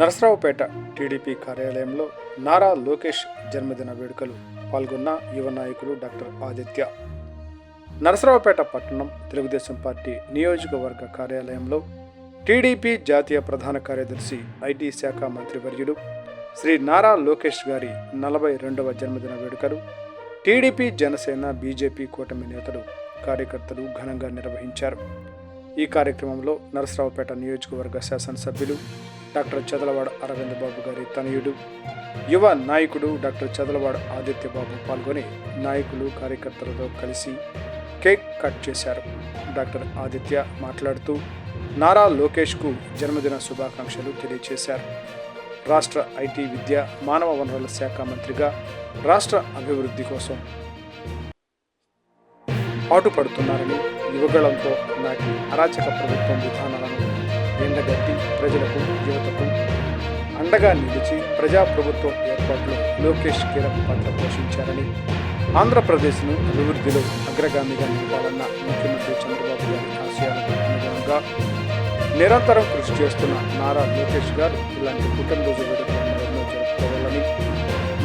Narasaraopet TDP కార్యాలయంలో నారా లోకేష్ జన్మదిన వేడుకలు పాల్గొన్న యువ నాయకులు డాక్టర్ ఆదిత్య. నరసరావుపేట పట్టణం తెలుగుదేశం పార్టీ నియోజకవర్గ కార్యాలయంలో టీడీపీ జాతీయ ప్రధాన కార్యదర్శి ఐటీ శాఖ మంత్రివర్యులు శ్రీ నారా లోకేష్ గారి 42వ జన్మదిన వేడుకలు టీడీపీ, జనసేన, బీజేపీ కూటమి నేతలు, కార్యకర్తలు ఘనంగా నిర్వహించారు. ఈ కార్యక్రమంలో నరసరావుపేట నియోజకవర్గ శాసనసభ్యులు డాక్టర్ చదలవాడ అరవింద్ బాబు గారి తనయుడు, యువ నాయకుడు డాక్టర్ చదలవాడ ఆదిత్య బాబు పాల్గొని నాయకులు, కార్యకర్తలతో కలిసి కేక్ కట్ చేశారు. డాక్టర్ ఆదిత్య మాట్లాడుతూ నారా లోకేష్కు జన్మదిన శుభాకాంక్షలు తెలియజేశారు. రాష్ట్ర ఐటీ, విద్య, మానవ వనరుల శాఖ మంత్రిగా రాష్ట్ర అభివృద్ధి కోసం పాటుపడుతున్నారని, యువగళంతో నాటి అరాచక ప్రభుత్వం విధానాలను ఎండగట్టి ప్రజలకు, యువతకు అండగా నిలిచి ప్రజాప్రభుత్వం ఏర్పాటులో లోకేష్ కీలక పాత్ర పోషించారని, ఆంధ్రప్రదేశ్ను అభివృద్ధిలో అగ్రగామిగా నిలపాలన్న ముఖ్యమంత్రి చంద్రబాబు గారి ఆశయాలకు అనుగుణంగా నిరంతరం కృషి చేస్తున్న నారా లోకేష్ గారు ఇలాంటి పుట్టినరోజు వేడుకలు మరెన్నో జరుపుకోవాలని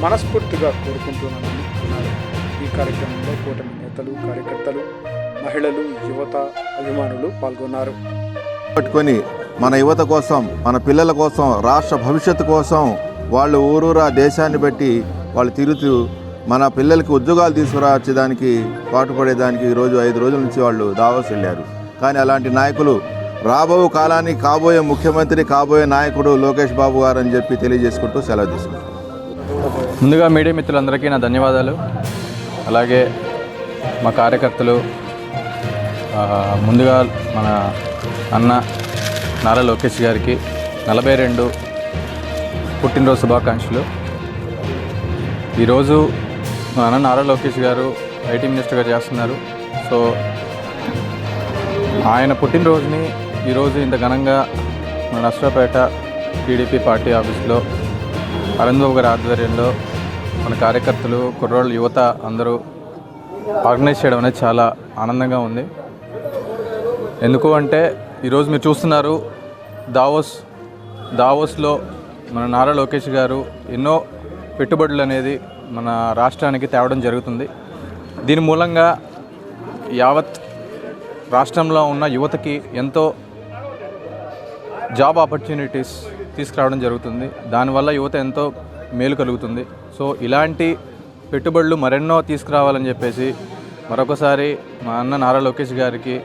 మనస్ఫూర్తిగా కోరుకుంటున్నానని అన్నారు. ఈ కార్యక్రమంలో కూటమి నేతలు, కార్యకర్తలు, మహిళలు, యువత, అభిమానులు పాల్గొన్నారు. పట్టుకొని మన యువత కోసం, మన పిల్లల కోసం, రాష్ట్ర భవిష్యత్తు కోసం వాళ్ళు ఊరూరా దేశాన్ని బట్టి వాళ్ళు తిరుగుతూ మన పిల్లలకి ఉద్యోగాలు తీసుకురావచ్చేదానికి పాటుపడేదానికి ఈరోజు 5 రోజుల నుంచి వాళ్ళు దావోస్ వెళ్ళారు. కానీ అలాంటి నాయకులు రాబో కాలానికి కాబోయే ముఖ్యమంత్రి, కాబోయే నాయకుడు లోకేష్ బాబు గారు అని చెప్పి తెలియజేసుకుంటూ సెలవు తీసుకుంటాం. ముందుగా మీడియా మిత్రులందరికీ నా ధన్యవాదాలు. అలాగే మా కార్యకర్తలు, ముందుగా మన అన్న నారా లోకేష్ గారికి 42 పుట్టినరోజు శుభాకాంక్షలు. ఈరోజు మా అన్న నారా లోకేష్ గారు ఐటీ మినిస్టర్గా చేస్తున్నారు. సో ఆయన పుట్టినరోజుని ఈరోజు ఇంత ఘనంగా మన నరసరావుపేట టీడీపీ పార్టీ ఆఫీస్లో అరవింద్ బాబు గారి ఆధ్వర్యంలో మన కార్యకర్తలు, కుర్రోళ్ళు, యువత అందరూ ఆర్గనైజ్ చేయడం అనేది చాలా ఆనందంగా ఉంది. ఎందుకు అంటే ఈరోజు మీరు చూస్తున్నారు, దావోస్లో మన నారా లోకేష్ గారు ఎన్నో పెట్టుబడులు అనేది మన రాష్ట్రానికి తేవడం జరుగుతుంది. దీని మూలంగా యావత్ రాష్ట్రంలో ఉన్న యువతకి ఎంతో జాబ్ ఆపర్చునిటీస్ తీసుకురావడం జరుగుతుంది. దానివల్ల యువత ఎంతో మేలు కలుగుతుంది. సో ఇలాంటి పెట్టుబడులు మరెన్నో తీసుకురావాలని చెప్పేసి మరొకసారి మా అన్న నారా లోకేష్ గారికి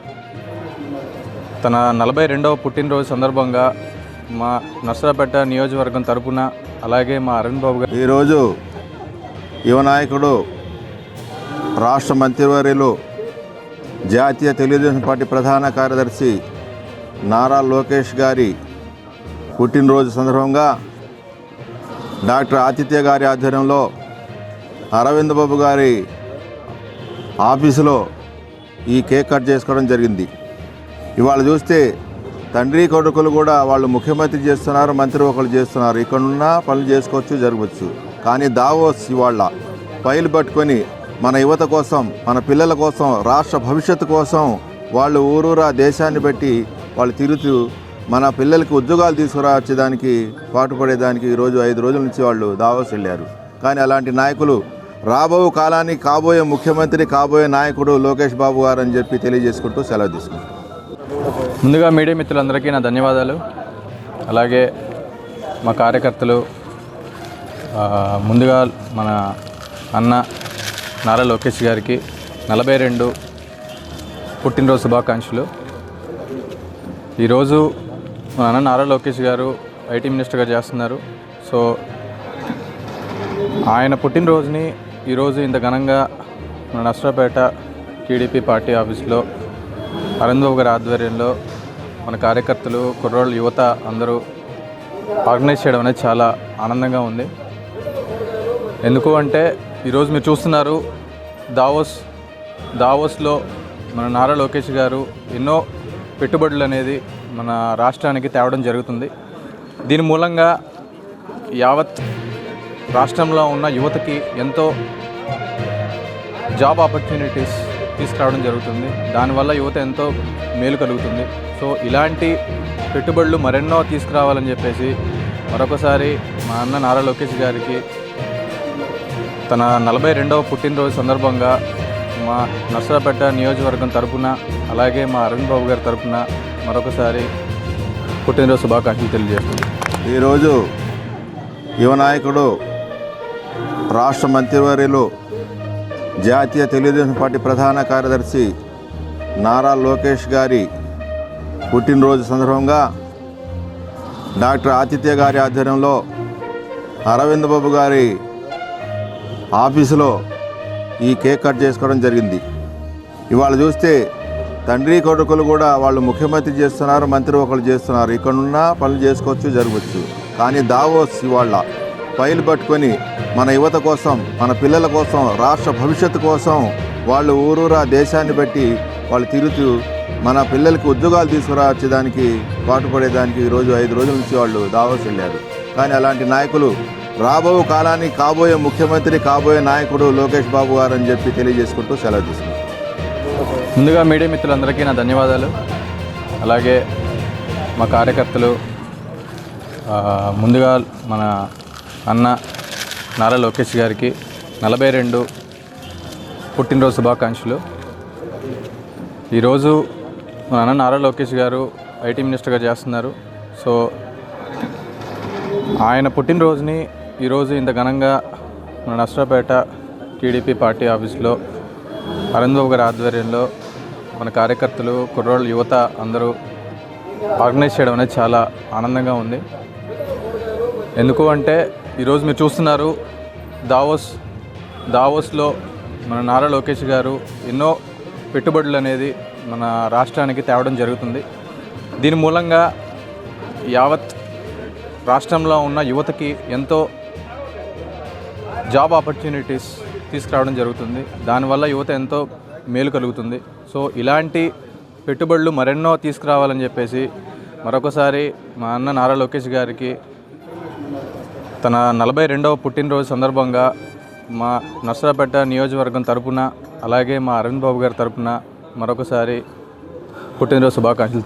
తన 42వ పుట్టినరోజు సందర్భంగా మా నరసరావుపేట నియోజకవర్గం తరపున, అలాగే మా అరవింద్ బాబు గారు, ఈరోజు యువ నాయకుడు, రాష్ట్ర మంత్రివర్యులు, జాతీయ తెలుగుదేశం పార్టీ ప్రధాన కార్యదర్శి నారా లోకేష్ గారి పుట్టినరోజు సందర్భంగా డాక్టర్ ఆదిత్య గారి ఆధ్వర్యంలో అరవింద్ బాబు గారి ఆఫీసులో ఈ కేక్ కట్ చేసుకోవడం జరిగింది. ఇవాళ చూస్తే తండ్రి కొడుకులు కూడా వాళ్ళు ముఖ్యమంత్రి చేస్తున్నారు, మంత్రి ఒకళ్ళు చేస్తున్నారు. ఇక్కడున్న పనులు చేసుకోవచ్చు, జరగవచ్చు. కానీ దావోస్ ఇవాళ ఫైల్ పట్టుకొని మన యువత కోసం, మన పిల్లల కోసం, రాష్ట్ర భవిష్యత్తు కోసం వాళ్ళు ఊరూరా దేశాన్ని బట్టి వాళ్ళు తిరుగుతూ మన పిల్లలకి ఉద్యోగాలు తీసుకురావచ్చేదానికి పాటుపడేదానికి ఈరోజు 5 రోజుల నుంచి వాళ్ళు దావోస్ వెళ్ళారు. కానీ అలాంటి నాయకులు రాబో కాలానికి కాబోయే ముఖ్యమంత్రి, కాబోయే నాయకుడు లోకేష్ బాబు గారు అని చెప్పి తెలియజేసుకుంటూ సెలవు తీసుకుంటాం. ముందుగా మీడియా మిత్రులందరికీ నా ధన్యవాదాలు. అలాగే మా కార్యకర్తలు, ముందుగా మన అన్న నారా లోకేష్ గారికి 42 పుట్టినరోజు శుభాకాంక్షలు. ఈరోజు మా అన్న నారా లోకేష్ గారు ఐటీ మినిస్టర్గా చేస్తున్నారు. సో ఆయన పుట్టినరోజుని ఈరోజు ఇంత ఘనంగా మన నరసరావుపేట టీడీపీ పార్టీ ఆఫీస్లో అరవింద్ బాబు గారి ఆధ్వర్యంలో మన కార్యకర్తలు, కుర్రోళ్ళు, యువత అందరూ ఆర్గనైజ్ చేయడం అనేది చాలా ఆనందంగా ఉంది. ఎందుకు అంటే ఈరోజు మీరు చూస్తున్నారు, దావోస్లో మన నారా లోకేష్ గారు ఎన్నో పెట్టుబడులు అనేది మన రాష్ట్రానికి తేవడం జరుగుతుంది. దీని మూలంగా యావత్ రాష్ట్రంలో ఉన్న యువతకి ఎంతో జాబ్ ఆపర్చునిటీస్ తీసుకురావడం జరుగుతుంది. దానివల్ల యువత ఎంతో మేలు కలుగుతుంది. సో ఇలాంటి పెట్టుబడులు మరెన్నో తీసుకురావాలని చెప్పేసి మరొకసారి మా అన్న నారా లోకేష్ గారికి తన 42వ పుట్టినరోజు సందర్భంగా మా నర్సరావుపేట నియోజకవర్గం తరపున అలాగే మా అరవింద్ బాబు గారి తరపున మరొకసారి పుట్టినరోజు శుభాకాంక్షలు తెలియజేస్తున్నాను. ఈరోజు యువ నాయకుడు రాష్ట్ర మంత్రివర్యులు జాతీయ తెలుగుదేశం పార్టీ ప్రధాన కార్యదర్శి నారా లోకేష్ గారి పుట్టినరోజు సందర్భంగా డాక్టర్ ఆదిత్య గారి ఆధ్వర్యంలో అరవింద్ బాబు గారి ఆఫీసులో ఈ కేక్ కట్ చేసుకోవడం జరిగింది. ఇవాళ చూస్తే తండ్రి కొడుకులు కూడా వాళ్ళు ముఖ్యమంత్రి చేస్తున్నారు, మంత్రి ఒకళ్ళు చేస్తున్నారు. ఇక్కడున్న పనులు చేసుకోవచ్చు, జరగవచ్చు. కానీ దావోస్ ఇవాళ ఫైల్ పట్టుకొని మన యువత కోసం, మన పిల్లల కోసం, రాష్ట్ర భవిష్యత్తు కోసం వాళ్ళు ఊరూరా దేశాన్ని బట్టి వాళ్ళు తిరుగుతూ మన పిల్లలకి ఉద్యోగాలు తీసుకురావచ్చేదానికి పాటుపడేదానికి ఈరోజు 5 రోజుల నుంచి వాళ్ళు దావోస్ వెళ్ళారు. కానీ అలాంటి నాయకులు రాబో కాలానికి కాబోయే ముఖ్యమంత్రి, కాబోయే నాయకుడు లోకేష్ బాబు గారు అని చెప్పి తెలియజేసుకుంటూ సెలవు తీసుకున్నాం. ముందుగా మీడియా మిత్రులందరికీ నా ధన్యవాదాలు. అలాగే మా కార్యకర్తలు, ముందుగా మన అన్న నారా లోకేష్ గారికి 42 పుట్టినరోజు శుభాకాంక్షలు. ఈరోజు మన అన్న నారా లోకేష్ గారు ఐటీ మినిస్టర్గా చేస్తున్నారు. సో ఆయన పుట్టినరోజుని ఈరోజు ఇంత ఘనంగా మన నర్సరావుపేట టీడీపీ పార్టీ ఆఫీస్లో అరవింద్ బాబు గారి ఆధ్వర్యంలో మన కార్యకర్తలు, కుర్రోళ్ళు, యువత అందరూ ఆర్గనైజ్ చేయడం అనేది చాలా ఆనందంగా ఉంది. ఎందుకు అంటే ఈరోజు మీరు చూస్తున్నారు దావోస్లో మన నారా లోకేష్ గారు ఎన్నో పెట్టుబడులు అనేది మన రాష్ట్రానికి తేవడం జరుగుతుంది. దీని మూలంగా యావత్ రాష్ట్రంలో ఉన్న యువతకి ఎంతో జాబ్ ఆపర్చునిటీస్ తీసుకురావడం జరుగుతుంది. దానివల్ల యువత ఎంతో మేలు కలుగుతుంది. సో ఇలాంటి పెట్టుబడులు మరెన్నో తీసుకురావాలని చెప్పేసి మరొకసారి మా అన్న నారా లోకేష్ గారికి తన 42వ పుట్టినరోజు సందర్భంగా మా నర్సరావుపేట నియోజకవర్గం తరపున అలాగే మా అరవింద్ బాబు గారి తరపున మరొకసారి పుట్టినరోజు శుభాకాంక్షలు